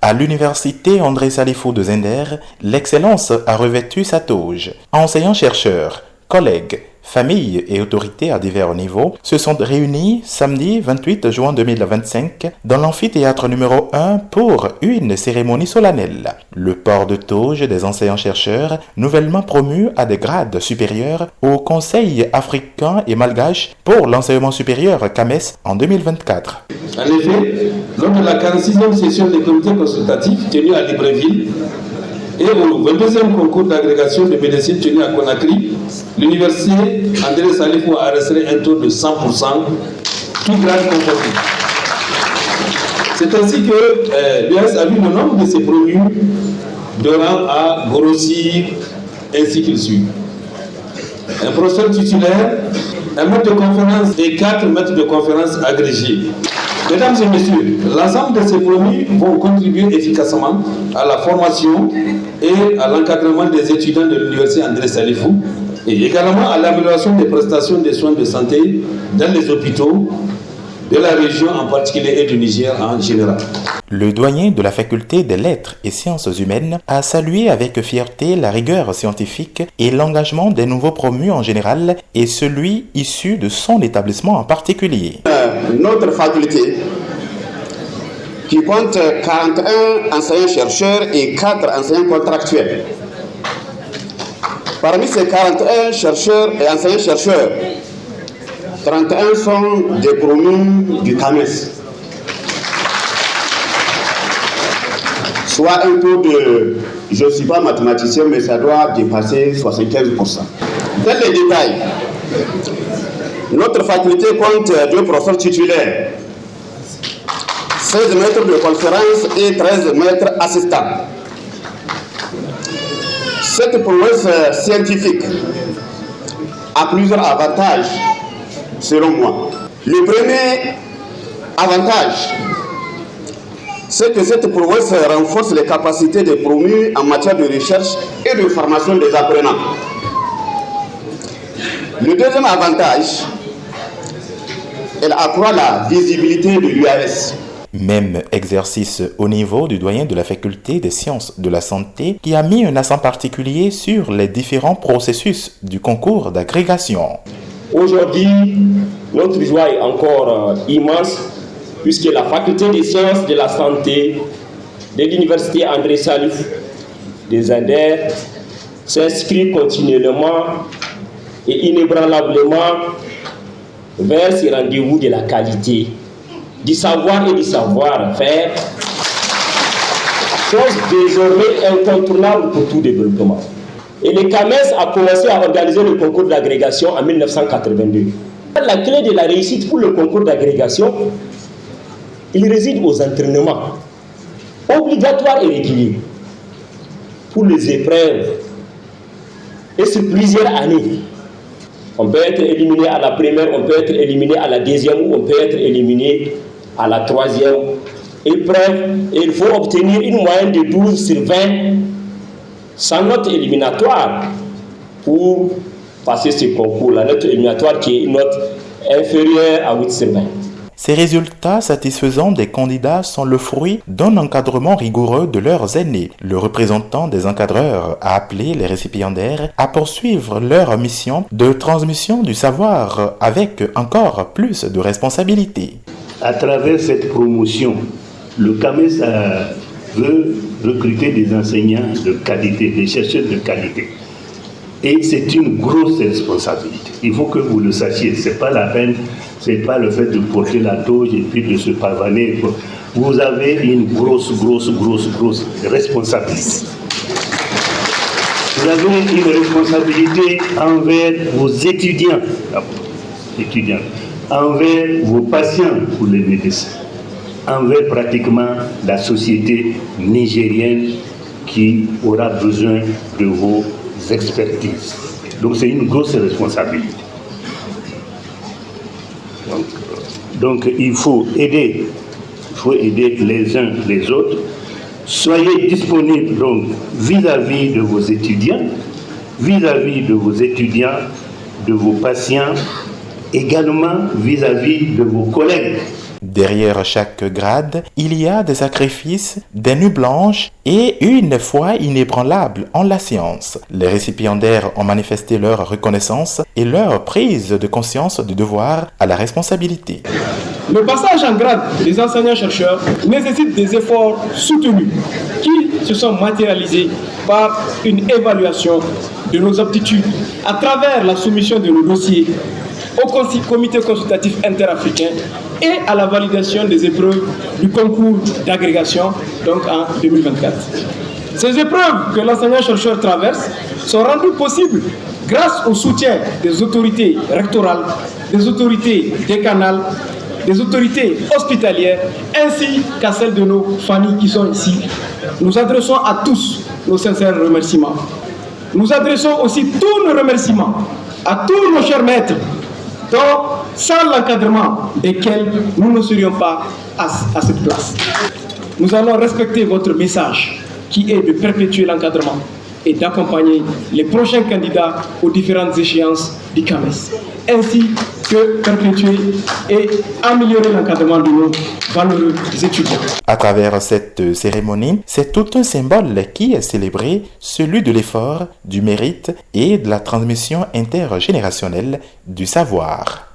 À l'université André Salifou de Zender, l'excellence a revêtu sa toge. Enseignants-chercheurs, collègues, familles et autorités à divers niveaux se sont réunis samedi 28 juin 2025 dans l'amphithéâtre numéro 1 pour une cérémonie solennelle. Le port de toge des enseignants-chercheurs, nouvellement promus à des grades supérieurs au Conseil africain et malgache pour l'enseignement supérieur CAMES en 2024. En effet, lors de la 46e session des comités consultatifs tenue à Libreville, et au 22e concours d'agrégation de médecine tenu à Conakry, l'université André Salifou a resté un taux de 100%, tout grade confondu. C'est ainsi que l'US a vu le nombre de ses promus de rang à grossir ainsi qu'il suit. Un professeur titulaire, un maître de conférence et 4 maîtres de conférence agrégés. Mesdames et messieurs, l'ensemble de ces promus vont contribuer efficacement à la formation et à l'encadrement des étudiants de l'université André Salifou et également à l'amélioration des prestations des soins de santé dans les hôpitaux de la région en particulier et du Niger en général. Le doyen de la faculté des lettres et sciences humaines a salué avec fierté la rigueur scientifique et l'engagement des nouveaux promus en général et celui issu de son établissement en particulier. Notre faculté, qui compte 41 enseignants-chercheurs et 4 enseignants contractuels. Parmi ces 41 chercheurs et enseignants-chercheurs, 31 sont des promus du CAMES, soit un taux de, je ne suis pas mathématicien, mais ça doit dépasser 75%. Dans les détails, notre faculté compte 2 professeurs titulaires, 16 maîtres de conférence et 13 maîtres assistants. Cette prouesse scientifique a plusieurs avantages, selon moi. Le premier avantage, c'est que cette prouesse renforce les capacités des promus en matière de recherche et de formation des apprenants. Le deuxième avantage, elle accroît la visibilité de l'UAS. Même exercice au niveau du doyen de la faculté des sciences de la santé qui a mis un accent particulier sur les différents processus du concours d'agrégation. Aujourd'hui, notre joie est encore immense puisque la faculté des sciences de la santé de l'université André Salifou de Zender s'inscrit continuellement et inébranlablement vers ces rendez-vous de la qualité, du savoir et du savoir-faire, chose désormais incontournable pour tout développement. Et le CAMES a commencé à organiser le concours d'agrégation en 1982. La clé de la réussite pour le concours d'agrégation, il réside aux entraînements obligatoires et réguliers pour les épreuves et sur plusieurs années. On peut être éliminé à la première, on peut être éliminé à la deuxième ou on peut être éliminé à la troisième épreuve. Et il faut obtenir une moyenne de 12 sur 20 sans note éliminatoire pour passer ce concours. La note éliminatoire qui est une note inférieure à 8 sur 20. Ces résultats satisfaisants des candidats sont le fruit d'un encadrement rigoureux de leurs aînés. Le représentant des encadreurs a appelé les récipiendaires à poursuivre leur mission de transmission du savoir avec encore plus de responsabilités. À travers cette promotion, le CAMES veut recruter des enseignants de qualité, des chercheurs de qualité. Et c'est une grosse responsabilité. Il faut que vous le sachiez. Ce n'est pas la peine, ce n'est pas le fait de porter la toge et puis de se pavaner. Vous avez une grosse responsabilité. Vous avez une responsabilité envers vos étudiants, envers vos patients pour les médecins, envers pratiquement la société nigérienne qui aura besoin de vos expertises. Donc c'est une grosse responsabilité. Donc il faut aider les uns les autres. Soyez disponibles donc vis-à-vis de vos étudiants, de vos patients, également vis-à-vis de vos collègues. Derrière chaque grade, il y a des sacrifices, des nuits blanches et une foi inébranlable en la science. Les récipiendaires ont manifesté leur reconnaissance et leur prise de conscience du devoir à la responsabilité. Le passage en grade des enseignants-chercheurs nécessite des efforts soutenus qui se sont matérialisés par une évaluation de nos aptitudes à travers la soumission de nos dossiers au comité consultatif interafricain et à la validation des épreuves du concours d'agrégation, donc en 2024. Ces épreuves que l'enseignant-chercheur traverse sont rendues possibles grâce au soutien des autorités rectorales, des autorités décanales, des autorités hospitalières, ainsi qu'à celles de nos familles qui sont ici. Nous adressons à tous nos sincères remerciements. Nous adressons aussi tous nos remerciements à tous nos chers maîtres, dont sans l'encadrement desquels nous ne serions pas à cette place. Nous allons respecter votre message qui est de perpétuer l'encadrement et d'accompagner les prochains candidats aux différentes échéances du CAMES, ainsi que perpétuer et améliorer l'encadrement de nos valeureux étudiants. À travers cette cérémonie, c'est tout un symbole qui est célébré, celui de l'effort, du mérite et de la transmission intergénérationnelle du savoir.